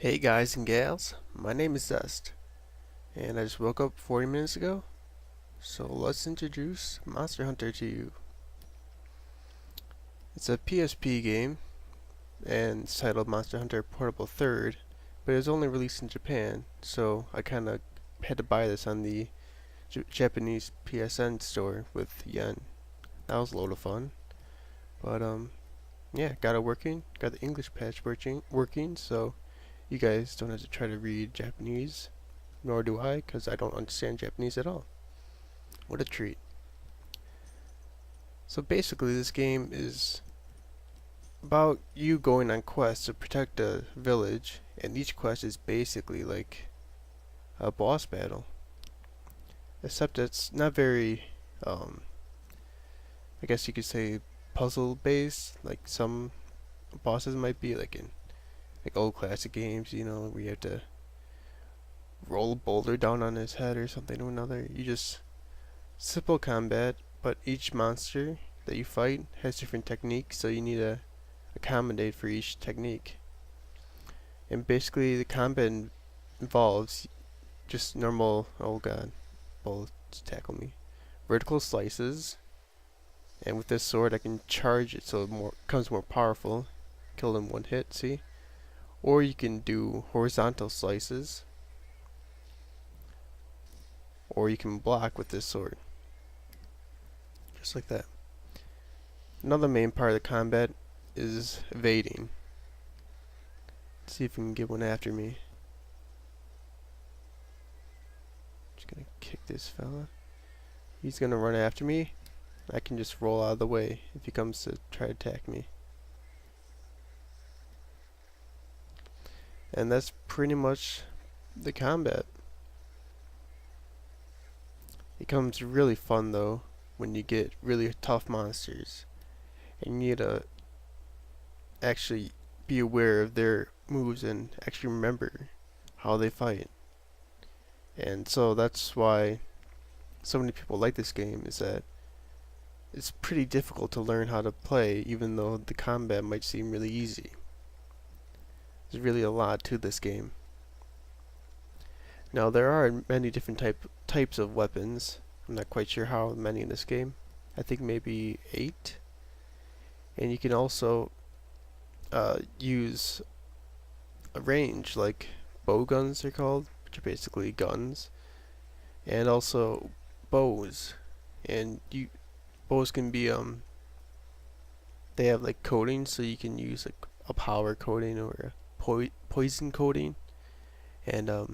Hey guys and gals, my name is Zest, and I just woke up 40 minutes ago, so let's introduce Monster Hunter to you. It's a PSP game, and it's titled Monster Hunter Portable 3rd, but it was only released in Japan, so I kinda had to buy this on the Japanese PSN store with yen. That was a load of fun, but yeah, got it working, got the English patch working, so you guys don't have to try to read Japanese. Nor do I, because I don't understand Japanese at all. What a treat. So basically, this game is about you going on quests to protect a village, and each quest is basically like a boss battle. Except it's not very, I guess you could say, puzzle based, like some bosses might be, like in like old classic games, where you have to roll a boulder down on his head or something or another. You just simple combat, but each monster that you fight has different techniques, so you need to accommodate for each technique. And basically, the combat involves just normal, oh god, bullets tackle me, vertical slices, and with this sword I can charge it so it becomes more powerful, kill in one hit, see? Or you can do horizontal slices, or you can block with this sword. Just like that. Another main part of the combat is evading. Let's see if we can get one after me. Just gonna kick this fella. He's gonna run after me. I can just roll out of the way if he comes to try to attack me. And that's pretty much the combat. It becomes really fun though when you get really tough monsters. And you need to actually be aware of their moves and actually remember how they fight. And so that's why so many people like this game, is that it's pretty difficult to learn how to play even though the combat might seem really easy. There's really a lot to this game. Now there are many different types of weapons. I'm not quite sure how many in this game. I think maybe 8. And you can also use a range, like bow guns they're called, which are basically guns, and also bows. And bows can be they have like coating, so you can use like a power coating or a poison coating, and it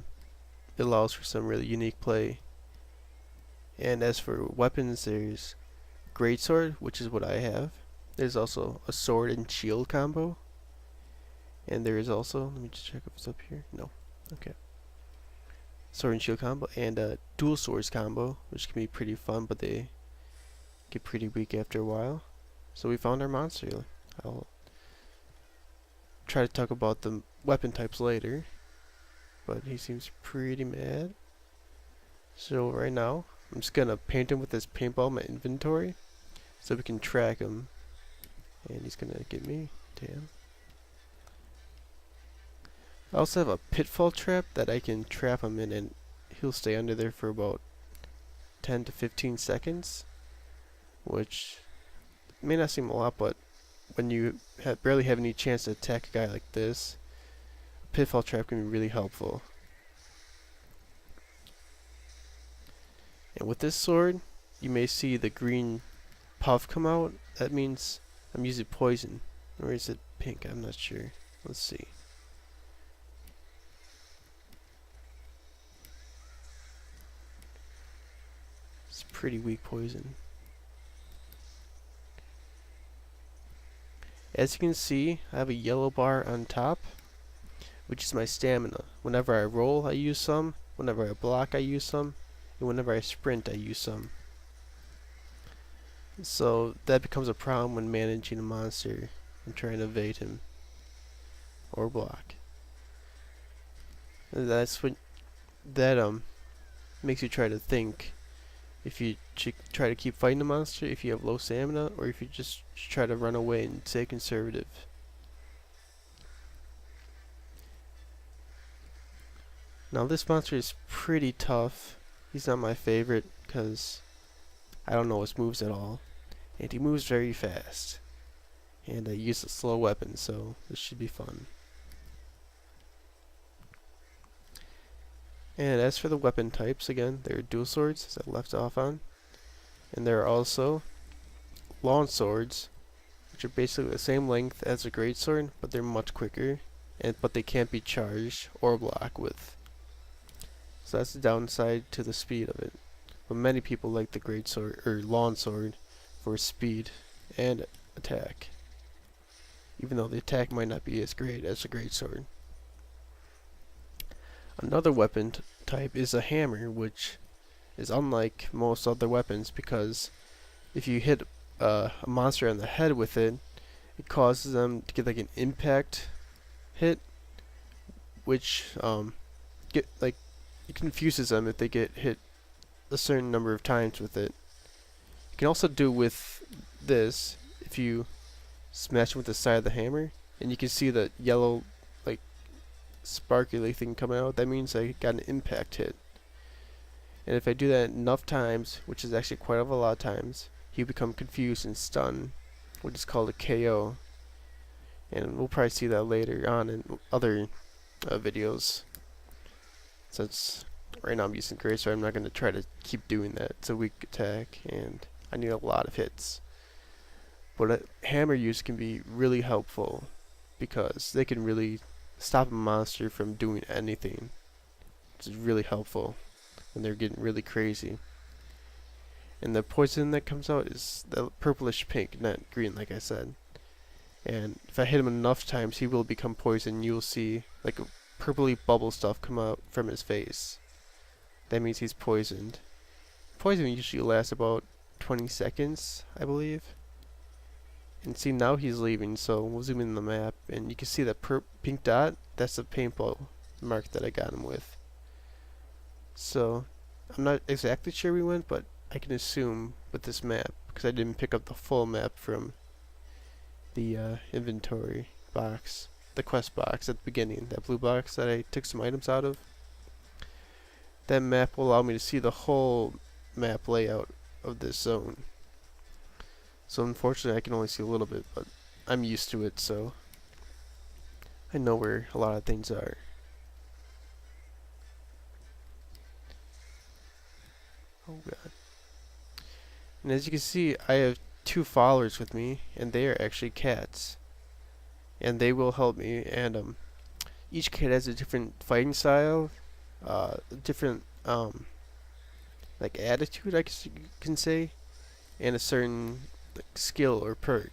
allows for some really unique play. And as for weapons, there's greatsword, which is what I have. There's also a sword and shield combo. And there is also, let me just check if it's up here. No. Okay. Sword and shield combo, and a dual swords combo, which can be pretty fun, but they get pretty weak after a while. So we found our monster. I'll try to talk about the weapon types later, but he seems pretty mad. So right now, I'm just gonna paint him with this paintball in my inventory, so we can track him. And he's gonna get me. Damn. I also have a pitfall trap that I can trap him in, and he'll stay under there for about 10 to 15 seconds, which may not seem a lot, but when you barely have any chance to attack a guy like this, a pitfall trap can be really helpful. And with this sword, you may see the green puff come out. That means I'm using poison. Or is it pink? I'm not sure. Let's see. It's pretty weak poison. As you can see, I have a yellow bar on top, which is my stamina. Whenever I roll, I use some. Whenever I block, I use some. And whenever I sprint, I use some. So that becomes a problem when managing a monster and trying to evade him or block. And that's what that makes you try to think if you try to keep fighting the monster, if you have low stamina, or if you just try to run away and stay conservative. Now this monster is pretty tough. He's not my favorite because I don't know his moves at all. And he moves very fast. And I use a slow weapon, so this should be fun. And as for the weapon types, again, there are dual swords, as I left off on. And there are also long swords, which are basically the same length as a greatsword, but they're much quicker, but they can't be charged or blocked with. So that's the downside to the speed of it. But many people like the greatsword or long sword for speed and attack, even though the attack might not be as great as a greatsword. Another weapon type is a hammer, which is unlike most other weapons because if you hit a monster on the head with it, it causes them to get like an impact hit, which it confuses them if they get hit a certain number of times with it. You can also do with this if you smash it with the side of the hammer, and you can see the yellow like sparkly thing coming out. That means I got an impact hit. And if I do that enough times, which is actually quite a lot of times, he become confused and stunned, which is called a KO. And we'll probably see that later on in other videos. Since right now I'm using Grace, so I'm not going to try to keep doing that. It's a weak attack, and I need a lot of hits. But a hammer use can be really helpful because they can really stop a monster from doing anything. It's really helpful when they're getting really crazy. And the poison that comes out is the purplish pink, not green like I said. And if I hit him enough times, he will become poison. You'll see like a purpley bubble stuff come out from his face. That means he's poisoned. Poison usually lasts about 20 seconds, I believe. And see, now he's leaving, so we'll zoom in the map, and you can see that pink dot. That's the paintball mark that I got him with. So I'm not exactly sure we went, but I can assume with this map, because I didn't pick up the full map from the inventory box, the quest box at the beginning, that blue box that I took some items out of. That map will allow me to see the whole map layout of this zone. So unfortunately I can only see a little bit, but I'm used to it, so I know where a lot of things are. Oh god. And as you can see, I have 2 followers with me, and they are actually cats. And they will help me, and each cat has a different fighting style, different like attitude, I guess you can say, and a certain like, skill or perk.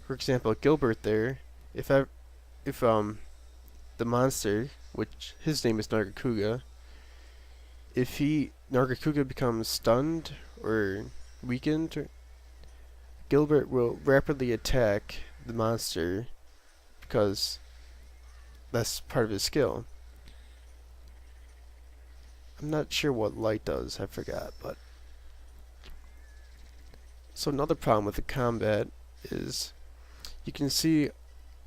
For example, Gilbert there, if the monster, which his name is Nargacuga, if Nargacuga becomes stunned or weakened, Gilbert will rapidly attack the monster because that's part of his skill. I'm not sure what light does, I forgot, but so another problem with the combat is you can see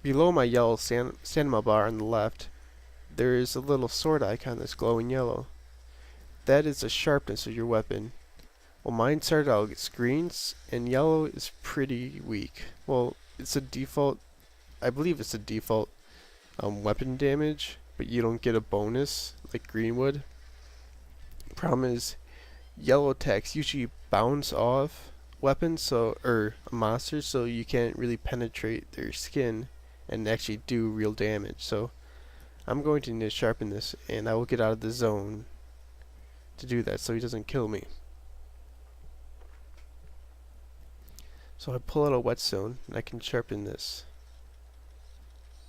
below my yellow stamina bar on the left there is a little sword icon that's glowing yellow. That is the sharpness of your weapon. Well, mine started out as greens, and yellow is pretty weak. Well, it's a default, I believe it's a default weapon damage, but you don't get a bonus like green would. Problem is, yellow attacks usually bounce off weapons, or monsters, so you can't really penetrate their skin and actually do real damage. So I'm going to need to sharpen this, and I will get out of the zone to do that so he doesn't kill me. So I pull out a whetstone and I can sharpen this.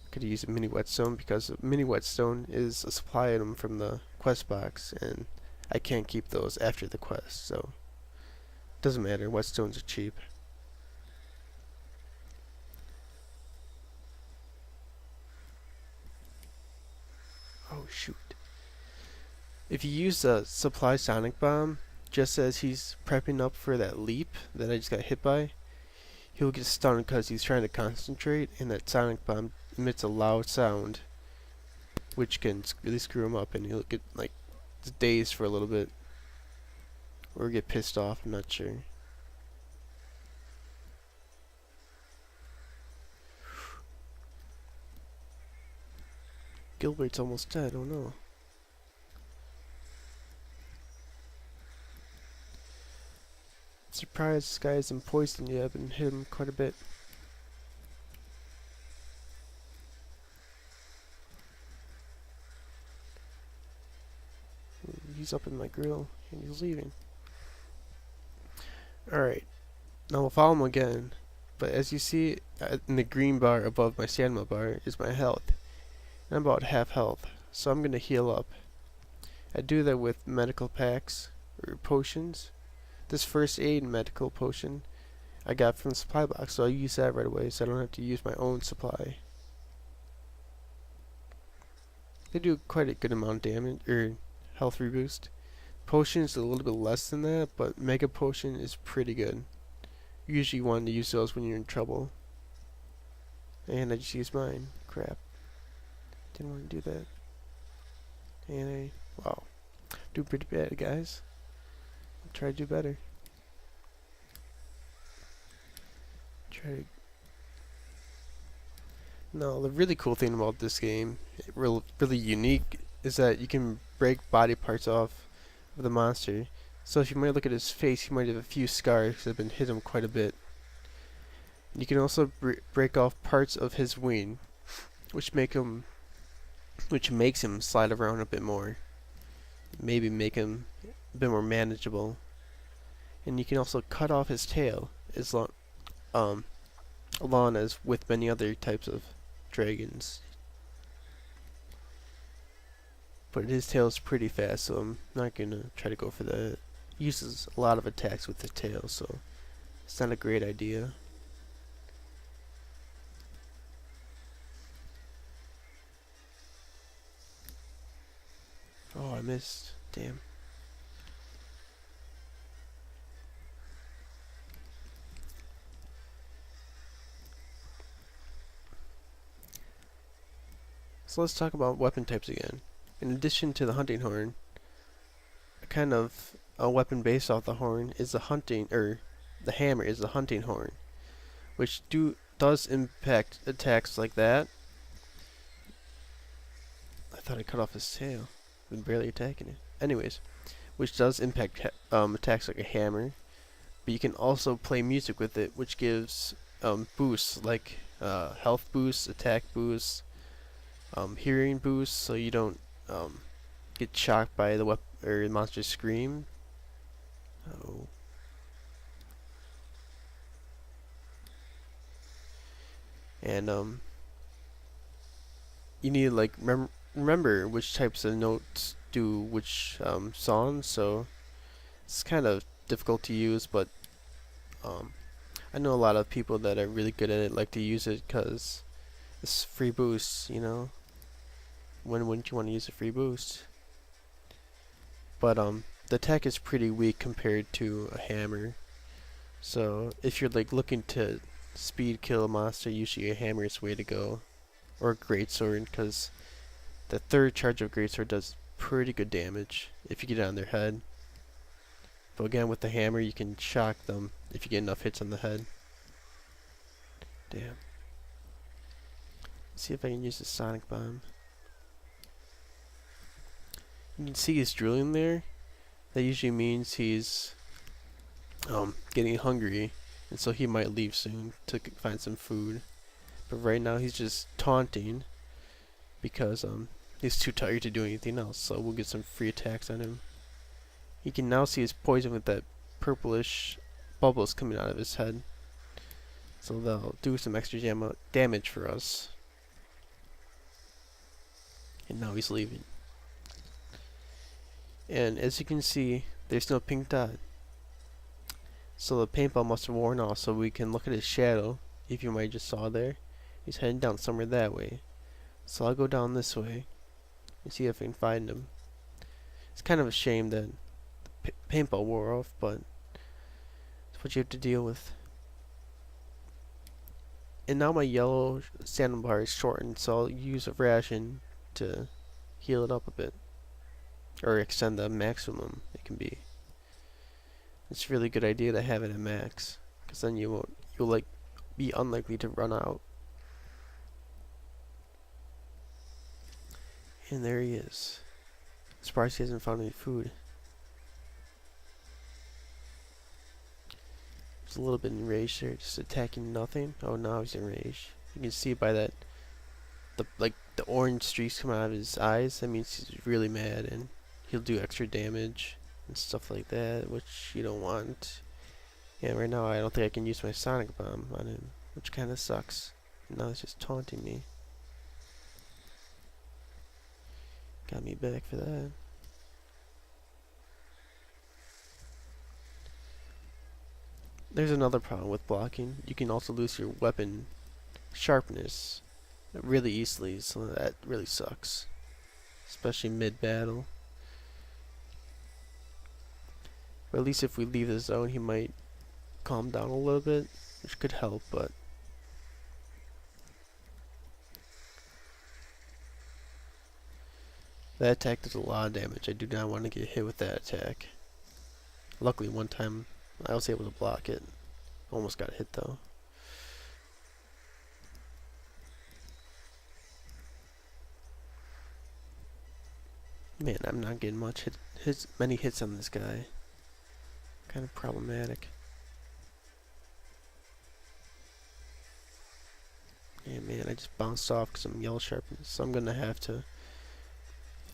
I could use a mini whetstone because a mini whetstone is a supply item from the quest box, and I can't keep those after the quest, so it doesn't matter. Whetstones are cheap. Oh shoot. If you use a supply sonic bomb just as he's prepping up for that leap that I just got hit by, he'll get stunned because he's trying to concentrate, and that sonic bomb emits a loud sound. which can really screw him up, and he'll get like dazed for a little bit, or get pissed off. I'm not sure. Gilbert's almost dead. Oh no. Surprised this guy isn't poisoned yet. I've been hit him quite a bit. He's up in my grill and he's leaving. Alright, now we'll follow him again. But as you see in the green bar above my stamina bar is my health. And I'm about half health, so I'm gonna heal up. I do that with medical packs or potions. This first aid medical potion I got from the supply box, so I'll use that right away so I don't have to use my own supply. They do quite a good amount of damage, or health reboost. Potion is a little bit less than that, but Mega Potion is pretty good. Usually you want to use those when you're in trouble. And I just used mine. Crap. Didn't want to do that. And wow. Do pretty bad, guys. I'll try to do better. No, the really cool thing about this game, really unique, is that you can break body parts off of the monster. So if you might look at his face, he might have a few scars because I've been hit him quite a bit. And you can also break off parts of his wing, which makes him slide around a bit more. Maybe make him a bit more manageable. And you can also cut off his tail, along as with many other types of dragons. But his tail is pretty fast, so I'm not gonna try to go for that. He uses a lot of attacks with the tail, so it's not a great idea. Oh, I missed. Damn. So let's talk about weapon types again. In addition to the hunting horn, a kind of a weapon based off the horn is the hammer is the hunting horn, which does impact attacks like that. I thought I cut off his tail. I've been barely attacking it. Anyways, which does impact attacks like a hammer, but you can also play music with it, which gives boosts like health boosts, attack boosts, hearing boosts, so you don't get shocked by the monster's scream. Oh. And you need to like remember which types of notes do which songs, so it's kind of difficult to use, but I know a lot of people that are really good at it like to use it because it's free boosts, you know. When wouldn't you want to use a free boost? But the attack is pretty weak compared to a hammer. So if you're like looking to speed kill a monster, usually a hammer is the way to go, or a greatsword, because the third charge of greatsword does pretty good damage if you get it on their head. But again, with the hammer, you can shock them if you get enough hits on the head. Damn. Let's see if I can use the sonic bomb. You can see he's drilling there. That usually means he's getting hungry, and so he might leave soon to find some food. But right now he's just taunting because he's too tired to do anything else. So we'll get some free attacks on him. You can now see his poison with that purplish bubbles coming out of his head. So they'll do some extra damage for us. And now he's leaving. And as you can see, there's no pink dot. So the paintball must have worn off, so we can look at his shadow, if you might just saw there. He's heading down somewhere that way. So I'll go down this way and see if I can find him. It's kind of a shame that the paintball wore off, but it's what you have to deal with. And now my yellow stamina bar is shortened, so I'll use a ration to heal it up a bit, or extend the maximum it can be. It's a really good idea to have it at max, because then you'll like be unlikely to run out. And there he is. Surprised he hasn't found any food. He's a little bit enraged there, just attacking nothing. Oh, now he's enraged. You can see by that, the orange streaks coming out of his eyes. That means he's really mad, and he'll do extra damage and stuff like that, which you don't want. Yeah, right now I don't think I can use my Sonic Bomb on him, which kind of sucks. Now he's just taunting me. Got me back for that. There's another problem with blocking. You can also lose your weapon sharpness really easily, so that really sucks. Especially mid-battle. But at least if we leave the zone, he might calm down a little bit, which could help, but that attack does a lot of damage. I do not want to get hit with that attack. Luckily, one time I was able to block it. Almost got hit though. Man, I'm not getting many hits on this guy. Kind of problematic. Yeah, man, I just bounced off because I'm yellow sharpened, so I'm gonna have to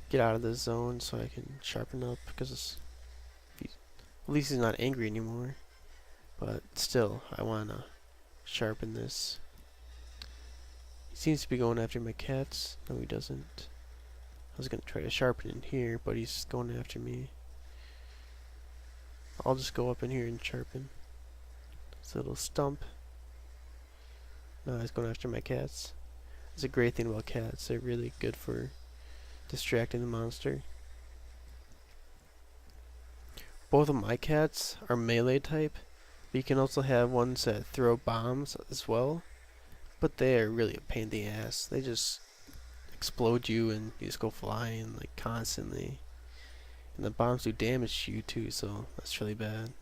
get out of this zone so I can sharpen up, because at least he's not angry anymore. But still, I wanna sharpen this. He seems to be going after my cats. No, he doesn't. I was gonna try to sharpen in here, but he's going after me. I'll just go up in here and sharpen this little stump. No, he's going after my cats. It's a great thing about cats. They're really good for distracting the monster. Both of my cats are melee type, but you can also have ones that throw bombs as well. But they are really a pain in the ass. They just explode you and you just go flying like constantly. And the bombs do damage to you too, so that's really bad.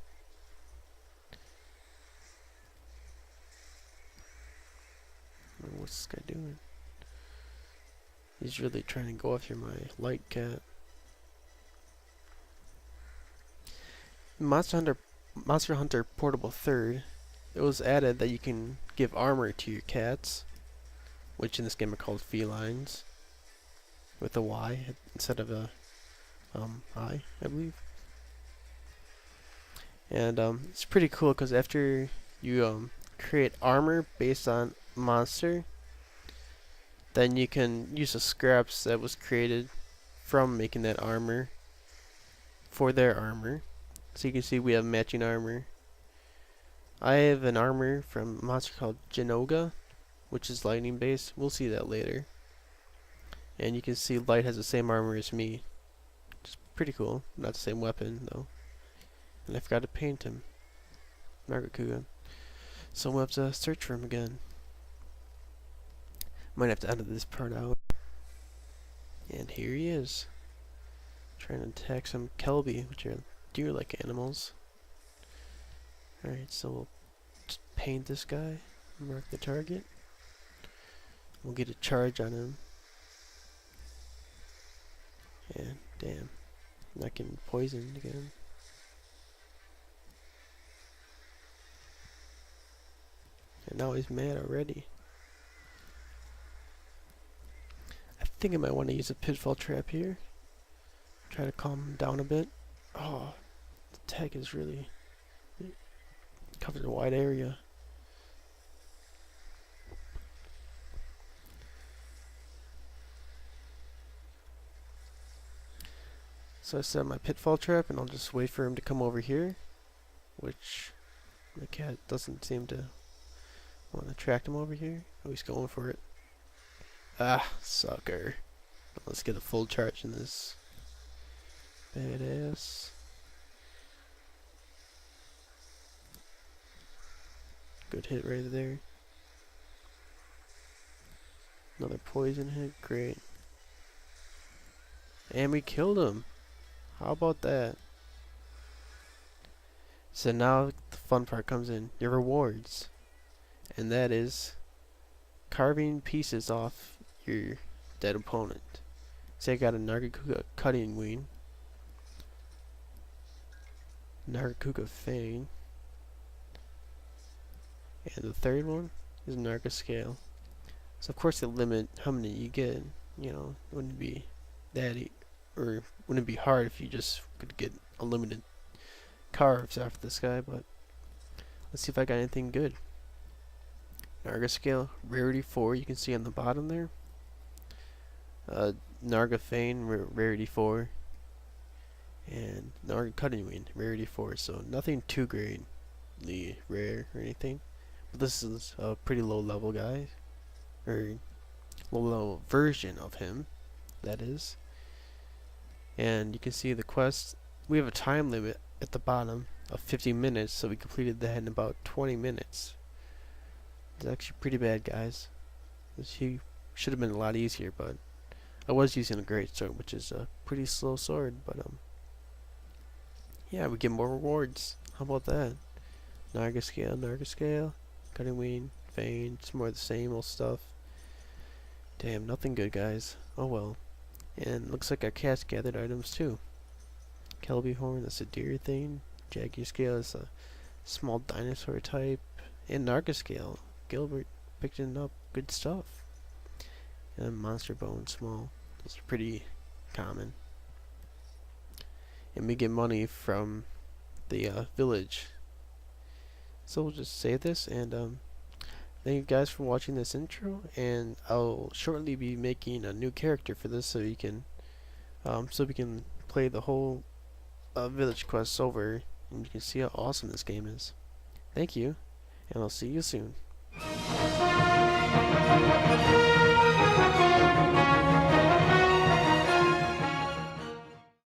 What's this guy doing? He's really trying to go after my light cat. Monster Hunter Portable 3rd, it was added that you can give armor to your cats, which in this game are called felines, with a Y instead of a I believe. And it's pretty cool because after you create armor based on monster, then you can use the scraps that was created from making that armor for their armor. So you can see we have matching armor. I have an armor from a monster called Genoga, which is lightning based. We'll see that later. And you can see Light has the same armor as me. Which is pretty cool. Not the same weapon though. And I forgot to paint him. Nargacuga. So we'll have to search for him again. Might have to edit this part out. And here he is. Trying to attack some Kelby, which are deer-like animals. Alright, so we'll just paint this guy. Mark the target. We'll get a charge on him. And damn. I'm not getting poisoned again. And now he's mad already. I think I might want to use a pitfall trap here. Try to calm him down a bit. Oh, the tag is really covers a wide area. So I set my pitfall trap and I'll just wait for him to come over here, which the cat doesn't seem to want to attract him over here. Oh, he's going for it. Ah, sucker. Let's get a full charge in this. Badass. Good hit right there. Another poison hit, great. And we killed him. How about that? So now the fun part comes in. Your rewards. And that is carving pieces off your dead opponent. Say I got a Nargacuga cutting wing. Nargacuga fang. And the third one is Narga scale. So of course they limit how many you get. You know, it wouldn't be that or wouldn't be hard if you just could get unlimited carves after this guy, but let's see if I got anything good. Narga scale, rarity 4, you can see on the bottom there. Narga fang, rarity 4. And Narga cutting wing, rarity 4, so nothing too greatly rare or anything. But this is a pretty low level guy, or low level version of him, that is. And you can see the quest, we have a time limit at the bottom of 50 minutes, so we completed that in about 20 minutes. It's actually pretty bad, guys. He should have been a lot easier, but I was using a great sword, which is a pretty slow sword, but yeah, we get more rewards. How about that? Narga scale, cutting wing, fang, it's more of the same old stuff. Damn, nothing good, guys. Oh well. And looks like our cats gathered items too. Kelby horn, that's a deer thing. Jaguar scale is a small dinosaur type. And Narga scale, Gilbert picking up good stuff. And monster bone, small. Those are pretty common. And we get money from the village. So we'll just save this, and thank you guys for watching this intro, and I'll shortly be making a new character for this so we can play the whole village quests over, and you can see how awesome this game is. Thank you, and I'll see you soon.